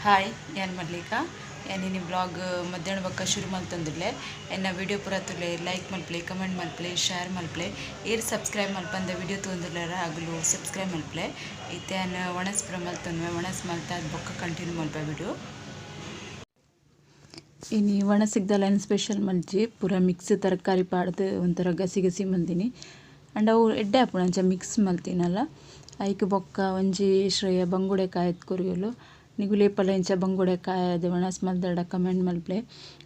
Hi ಯಾನ್ Mallika ಯಾನಿನಿ blog ಮಧ್ಯಾಹ್ನ ಬಕ್ಕ ಶುರು ಮಲ್ತಂದಿರ್ಲೆ ಎನ್ನ ವಿಡಿಯೋ ಪೂರ ತುಲೆ ಲೈಕ್ ಮಲ್ಪ್ಲೆ ಕಮೆಂಟ್ ಮಲ್ಪ್ಲೆ ಶೇರ್ ಮಲ್ಪ್ಲೆ ಏರ್ ಸಬ್ಸ್ಕ್ರೈಬ್ ಮಲ್ಪಂದ ವಿಡಿಯೋ ತೊಂದಿರ್ಲಾರ ಆಗಲು ಸಬ್ಸ್ಕ್ರೈಬ್ ಮಲ್ಪ್ಲೆ ಇತ್ಯಾನ ಒಣಸ್ ಪುರ ಮಲ್ತನ್ವೆ ಒಣಸ್ ಮಲ್ತ ಅದು ಬೊಕ್ಕ ಕಂಟಿನ್ಯೂ ಮಲ್ಪ ವಿಡಿಯೋ ಇನ್ನು ಒಣಸಿಗ್ದಲ್ಲ ಏನು ಸ್ಪೆಷಲ್ ಮಲ್ಚಿ ಪೂರ ಮಿಕ್ಸ್ ತರಕಾರಿ ಪಾಡ್ದು ಒಂಥರ ಗಸಿ ಗಸಿ ಮಲ್ತೀನಿ ಅಂಡ್ ಅವು ಎಡ್ಡೆ ಹಾಪುಣ ಅಂಚ ಮಿಕ್ಸ್ ಮಲ್ತೀನಲ್ಲ ಐಕ್ ಬೊಕ್ಕ ಒಂಜಿ ಶ್ರೇಯ ಬಂಗುಡೆ ಕಾಯತ್ ಕೊರಿಯಲು ನಿಗುಲೇಪಲ ಇಂಚ ಬಂಗುಡೆ ಕಾಯದು ಒಣಸ್ ಮಲ್ದಡ ಕಮೆಂಟ್ ಮಲ್ಪ್ಲೆ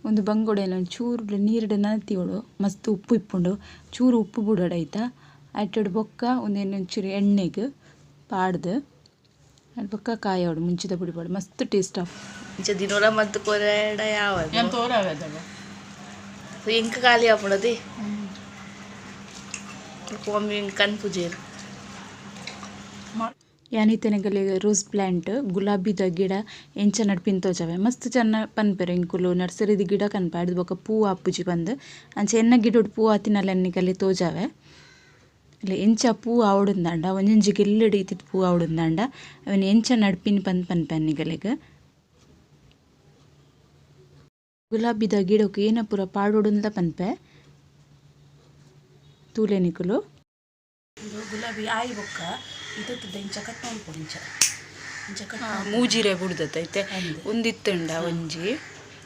ಒಂದು ಬಂಗುಡೆನ ಚೂರು ನೀರುಡು ನನತಿವಳು ಮಸ್ತ್ ಉಪ್ಪು ಇಪ್ಪುಂಡು ಚೂರು ಉಪ್ಪು ಬುಡಡ ಐತಾ ಅಟ್ಟಡು ಬೊಕ್ಕ ಒಂದೇನು ಒಂಚೂರು ಎಣ್ಣೆಗೆ ಪಾಡ್ದು ಅದು ಬೊಕ್ಕ ಕಾಯೋಡು ಮುಂಚಿದ ಪುಡಿ ಪಾಡು ಮಸ್ತ್ ಟೇಸ್ಟ್ ಆಫ್ ಇಂಚ ದಿನೋರ ಮದ್ದು ಕೊರೆಡ ಯಾವದು ಏನು ತೋರಾಗದಲ್ಲ ಇಂಕ ಖಾಲಿ ಆಪುಣದಿ ಒಮ್ಮೆ ಕನ್ಫ್ಯೂಜನ್ ಯಾನಿತನೆಗಲಿ ರೋಸ್ ಪ್ಲ್ಯಾಂಟ್ ಗುಲಾಬಿದ ಗಿಡ ಎಂಚ ನಡ್ಪಿನ ತೋಜಾವೆ ಮಸ್ತ್ ಚೆನ್ನ ಪನ್ಪೆರೆ ಇಂಕುಲು ನರ್ಸರಿದ ಗಿಡ ಕನ್ಪಾಡ್ದು ಬೊಕ ಪೂ ಆಪುಜಿ ಬಂದು ಅಂಚ ಎನ್ನ ಗಿಡೋಡು ಪೂ ಆತಿನಲ್ಲ ಎನ್ನಿಗಲ್ಲಿ ತೋಜಾವೆ ಅಲ್ಲಿ ಎಂಚ ಪೂ ಆವಡುಂದಾಂಡ ಒಂಜೊಂಜಿ ಗೆಲ್ಲಡಿ ಇತ್ತಿತ್ತು ಪೂ ಆವಡುಂದಾಂಡ ಅವನ್ ಎಂಚ ನಡ್ಪಿನ ಪನ್ಪೆ ಅನ್ನಿಗಲಿಗೆ ಗುಲಾಬಿದ ಗಿಡಕ್ಕೆ ಏನ ಪೂರ ಪಾಡೋಡುಂದ ಪನ್ಪೆ ತೂಲೆನಿಕುಲು ಗುಲಾಬಿ ಆಯಿ ಬೊಕ್ಕ ಇದತ್ತದ ಇಂಚ ಕಟ್ ಮಾಡ್ಕೊಡು ಇಂಚ ಕಟ್ ಮೂಜಿರೆ ಬುಡ್ದತ್ತೈತೆ ಒಂದಿತ್ತಂಡ ಒಂಜಿ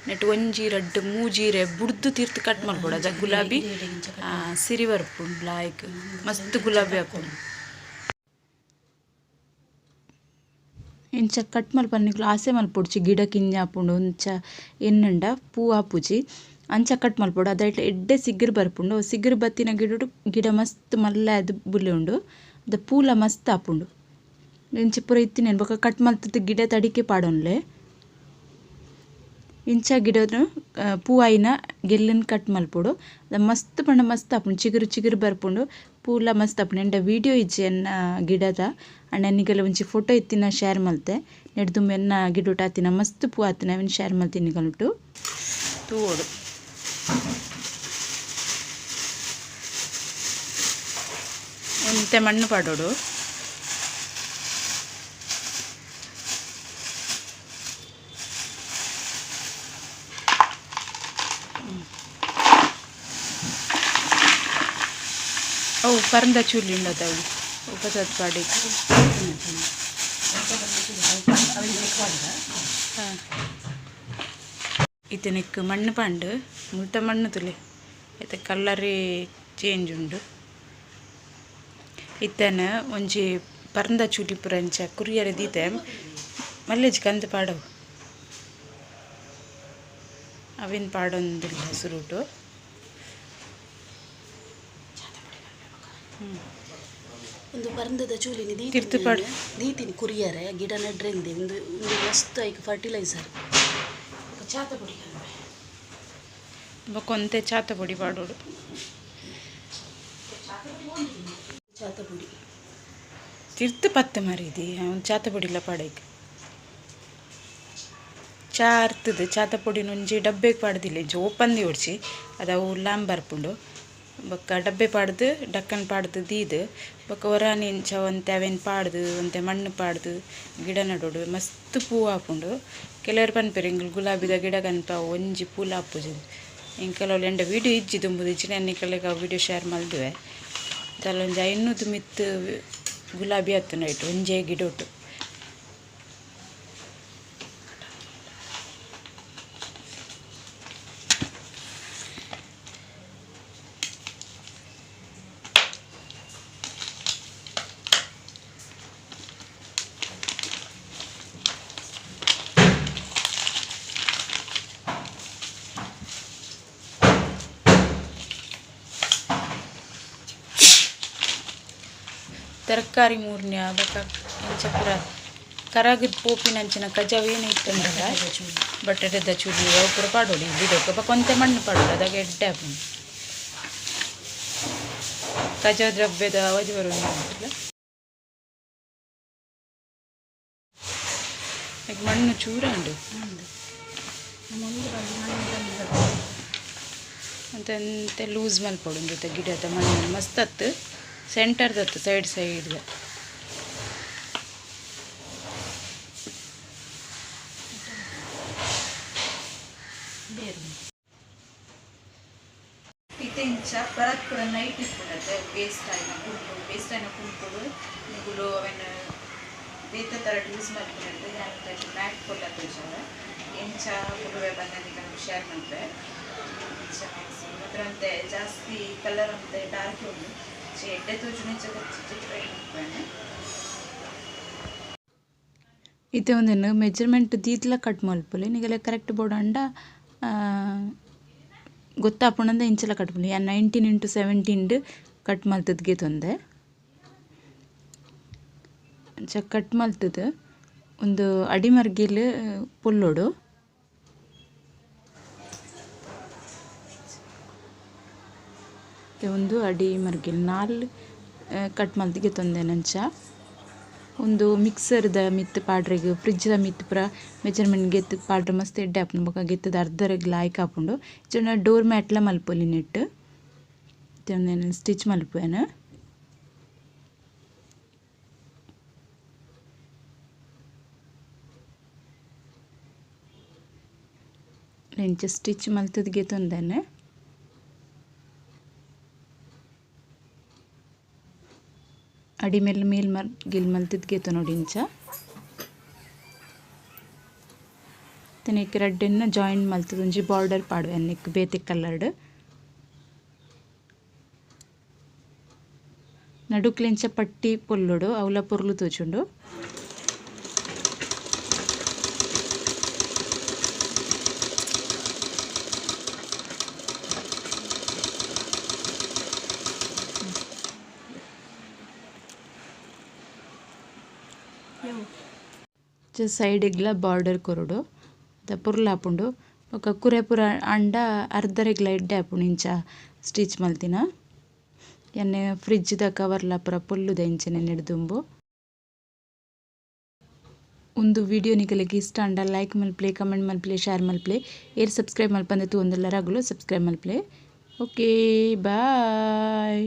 ನೆಟ್ ಒಂಜಿ ರಡ್ಡು ಮೂಜಿರೆ ಬುಡ್ದು ತೀರ್ತು ಕಟ್ ಮಾಡ್ಕೊಡು ಅದ ಗುಲಾಬಿ ಸಿರಿ ಬರ್ಪುಂಡು ಲಾಯ್ಕ್ ಮಸ್ತ್ ಗುಲಾಬಿ ಹಾಕೊಂಡು ಇಂಚ ಕಟ್ ಮಲ್ಪನ್ನಿಕ್ಲು ಆಸೆ ಮಲ್ಪೊಡ್ಚಿ ಗಿಡ ಕಿಂಜ ಹಾಪುಂಡು ಒಂಚ ಎನ್ನಂಡ ಪೂ ಆಪುಜಿ ಅಂಚ ಕಟ್ ಮಲ್ಪೊಡು ಅದಾಯ್ಟ್ ಎಡ್ಡೆ ಸಿಗ್ಗರು ಬರ್ಪುಂಡು ಸಿಗ್ಗರು ಬತ್ತಿನ ಗಿಡ ಮಸ್ತ್ ಮಲ್ಲ ಅದು ಬುಲೆ ಉಂಡು ಅದ ಪೂಲ ಮಸ್ತ್ ಆಪುಂಡು ಇಂಚ ಪೂರ ಇತ್ತಿನೇನು ಬೊಕ ಕಟ್ ಮಲ್ತದ ಗಿಡ ತಡಿಕೆ ಪಾಡೋನ್ಲೆ ಇಂಚ ಗಿಡನು ಪೂ ಆಯಿನ ಗೆಲ್ಲನ್ ಕಟ್ ಮಲ್ಪೊಡು ಅದ ಮಸ್ತ್ ಪಂಡ ಮಸ್ತ್ ಆಪುಂಡು ಚಿಗುರು ಚಿಗುರು ಬರ್ಪುಂಡು ಪೂಲ ಮಸ್ತ್ ಆಪುಂಡು ಎಂಡ ವೀಡಿಯೋ ಇಜ್ಜಿ ಎನ್ನ ಗಿಡದ ಅಂಡ್ ಎನ್ನಿಗೆಲ್ಲ ಒಂಚಿ ಫೋಟೋ ಇತ್ತಿನ ಶೇರ್ ಮಲ್ತೆ ನೆಡ್ದುಂಬ ಎನ್ನ ಗಿಡೋಟ ಆತಿನ ಮಸ್ತ್ ಪೂ ಆತಿನ ಅವನ್ ಶೇರ್ ಮಲ್ತೀನಿ ಕಲ್ಟು ತೂವೋಡು ಒಂತೆ ಮಣ್ಣು ಪಾಡೋಡು ಅವು ಪರಂದ ಚೂಲಿ ಉಂಡದವು ಉಪಸತ್ ಪಾಡಿ ಇತನಿಕ್ ಮಣ್ಣು ಪಾಂಡು ಮುಲ್ತ ಮಣ್ಣು ತುಲೆ ಐತೆ ಕಲ್ಲರೇ ಚೇಂಜ್ ಉಂಡು ಇತ್ತನ ಒಂಜಿ ಪರಂದ ಚೂಲಿ ಪುರ ಇಂಚ ಕುರಿಯರೆ ದೀತೆ ಮಲ್ಲೆಜಿ ಕಂದು ಪಾಡವು ಅವಿನ ಪಾಡೊಂದಿಲ್ಲ ಸುರುಟು ಒಂದು ಪರಂದದ ಚೂಲಿನಿ ತಿರ್ತು ಪಾಡು ದೀತಿನಿ ಕುರಿಯರೆ ಗಿಡ ನೆಡ್ರೆಂದಿ ಒಂದು ಒಂದು ಮಸ್ತ್ ಐಕ್ ಫರ್ಟಿಲೈಸರ್ ಚಾತ ಪುಡಿ ಕೊಂತೆ ಚಾತ ಪುಡಿ ಪಾಡೋಡು ಚಾತ ಪುಡಿ ತಿರ್ತು ಪತ್ತೆ ಮರಿದಿ ಚಾತ ಪುಡಿಲ ಪಾಡೈಕ್ ಚಾ ಅರ್ತದ ಚಾತ ಪುಡಿನ ಒಂಜಿ ಡಬ್ಬೆಗೆ ಪಾಡ್ದಿಲ್ಲ ಇಂಚ ಓಪನ್ದಿ ಹೊಡ್ಸಿ ಅವು ಲ್ಯಾಂಬ್ ಬರ್ಪುಂಡು ಬೊಕ್ಕ ಡಬ್ಬೆ ಪಾಡ್ದು ಡಕ್ಕನ್ ಪಾಡ್ದು ದೀದು ಬೊಕ್ಕ ಹೊರಾನಿ ಇಂಚ ಒಂತೆ ಅವೇನು ಪಾಡ್ದು ಒಂತೆ ಮಣ್ಣು ಪಾಡ್ದು ಗಿಡ ನಡೋಡು ಮಸ್ತ್ ಪೂ ಹಾಪುಂಡು ಕೆಲವರು ಪನ್ಪೆರು ಹಿಂಗೆ ಗುಲಾಬಿದ ಗಿಡ ಕನ್ಪ ಒಂಜಿ ಪೂಲ ಹಾಪುಜಿ ಹಿಂಗೆ ಕೆಲವು ಎಂಡ ವೀಡಿಯೋ ಇಜ್ಜಿ ತುಂಬುದು ಇಚ್ಚಿನ ಎನ್ನಿಕಲೆಗೆ ಆ ವೀಡಿಯೋ ಶೇರ್ ಮಲ್ದುವೆ ತಲ್ಲೊಂಜಿ 500 ಮಿತ್ತು ಗುಲಾಬಿ ಹತ್ತು ನೈಟು ಒಂಜೇ ಗಿಡೋಟು ತರಕಾರಿ ಮೂರನೇ ಆಗ ಇಂಚ ಪುರ ಕರಾಗಿದ ಪೋಪಿನ ಅಂಚಿನ ಕಜಾವೇನು ಇತ್ತಂದ್ರಲ್ಲ ಬಟಾಟೆದ ಚೂಲಿ ಅವು ಪುರ ಪಾಡೋಡಿ ಗಿಡಕ್ಕೆ ಕೊಂತೆ ಮಣ್ಣು ಪಾಡೋಡು ಅದಾಗ ಎಡ್ಡೆ ಹಾಕೊಂಡು ಕಜಾ ದ್ರವ್ಯದ ಅವಧಿ ಬರೋದು ಉಂಟಲ್ಲ ಈಗ ಮಣ್ಣು ಚೂರ ಉಂಡು ಅಂತ ಲೂಸ್ ಮಲ್ಪೊಡು ಗಿಡದ ಮಣ್ಣು ಮಸ್ತ್ ಹತ್ತು ಸೆಂಟರ್ದತ್ತು ಸೈಡ್ परत पूरा नईट इट्पुंडते वेस्ट आयिना कुंपुಡು निगुಲು अवेन ಬೇತೆ ತರ ಯೂಸ್ ಮಾಡ್ಕೊಂಡ್ರೆ ನಾನು ಅದಕ್ಕೆ ಮ್ಯಾಟ್ ಕೊಟ್ಟೆ ಎಂಚ ಪುರುವೆ ಬಂದಿಗೆ ಶೇರ್ ಮಾಡ್ರೆ ಮಾತ್ರ ಜಾಸ್ತಿ ಕಲರ್ ಅಂತ ಡಾರ್ಕ್ ಉಂಟು ಎಡ್ಡೆ ತೋಚುನೆ ಟ್ರೈ ಮಾಡ್ತೇನೆ ಇತ್ತೆ ಒಂದೇನು ಮೆಜರ್ಮೆಂಟ್ ದೀತ್ಲ ಕಟ್ ಮಲ್ಪೊಲಿ ನಿಗಲೆ ಕರೆಕ್ಟ್ ಬೋರ್ಡ್ ಅಂಡ ಗೊತ್ತಾಪುಂಡ ಇಂಚಲ ಕಟ್ ಮಲ್ಪೊಲಿ 19x17 ಕಟ್ ಮಲ್ತದ್ಗೆ ತೊಂದೆ ಕಟ್ ಮಲ್ತದ ಒಂದು ಅಡಿಮರ್ಗಿಲ್ ಪುಲ್ಲೋಡು ಒಂದು ಅಡಿಮರ್ಗಿಲ್ 4 ಕಟ್ ಮಲ್ತಿಗೆ ತೊಂದೆ ನಂಚ ಒಂದು ಮಿಕ್ಸರ್ದ ಮಿತ್ ಪಾಡ್ರೆಗ್ ಫ್ರಿಡ್ಜ್ದ ಮಿತ್ ಪೂರ ಮೆಜರ್ಮೆಂಟ್ ಗೆತ್ ಪಾಡ್ರೆ ಮಸ್ತ್ ಎಡ್ಡೆ ಆಪುಂಡು ಬೊಕ ಗೆತ್ತದ ಅರ್ಧರೆಗ್ ಲಾಯ್ಕ್ ಆಪುಂಡು ಇಜ್ಜಂಡ ಡೋರ್ ಮ್ಯಾಟ್ಲ ಮಲ್ಪೊಲಿ ನೆಟ್ ಇತ್ತೆ ಸ್ಟಿಚ್ ಮಲ್ಪುವೆನ್ ಇಂಚ ಸ್ಟಿಚ್ ಮಲ್ತದ್ಗೆ ತೊಂದೇನೆ ಅಡಿ ಮೇಲೆ ಮೇಲ್ ಗಿಲ್ ಮಲ್ತದ್ಗೆ ನೋಡಿ ಇಂಚ ತನಿಕ್ ರೆಡ್ಡನ್ನ ಜಾಯಿಂಟ್ ಮಲ್ತದ ಒಂಜಿ ಬಾರ್ಡರ್ ಪಾಡ್ವೆ ಅನ್ನಿಕ್ ಬೇತೆ ಕಲರ್ಡ್ ನಡುಕ್ಲೆಂಚ ಪಟ್ಟಿ ಪೊಲ್ಲುಡು ಅವಲ ಪೊರ್ಲು ತೋಜುಂಡು ಸೈಡಿಗ್ಲ ಬಾರ್ಡರ್ ಕೊರಡು ಪುರ್ಲ ಆಪುಂಡು ಬೊಕ ಕುರೆ ಪೂರ ಅಂಡ ಅರ್ಧರೆಗ್ಲ ಎಡ್ಡೆ ಆಪುಂಡು ಇಂಚ ಸ್ಟಿಚ್ ಮಲ್ತಿನ ಎನ್ನೆ ಫ್ರಿಡ್ಜ್ದ ಕವರ್ಲ ಪೂರ ಪೊಲ್ಲುದ ಇಂಚನೆ ನೆಡ್ದುಂಬು ಒಂದು ವಿಡಿಯೋ ನಿಗಲಿಗೆ ಇಷ್ಟ ಅಂಡ ಲೈಕ್ ಮಲ್ಪ್ಲೆ ಕಮೆಂಟ್ ಮಲ್ಪ್ಲೆ ಶೇರ್ ಮಲ್ಪ್ಲೆ ಏರ್ ಸಬ್ಸ್ಕ್ರೈಬ್ ಮಲ್ಪಂದೆ ತೂಂದುಲ್ಲ ರಗುಲು ಸಬ್ಸ್ಕ್ರೈಬ್ ಮಲ್ಪ್ಲೆ ಓಕೆ ಬಾಯ್.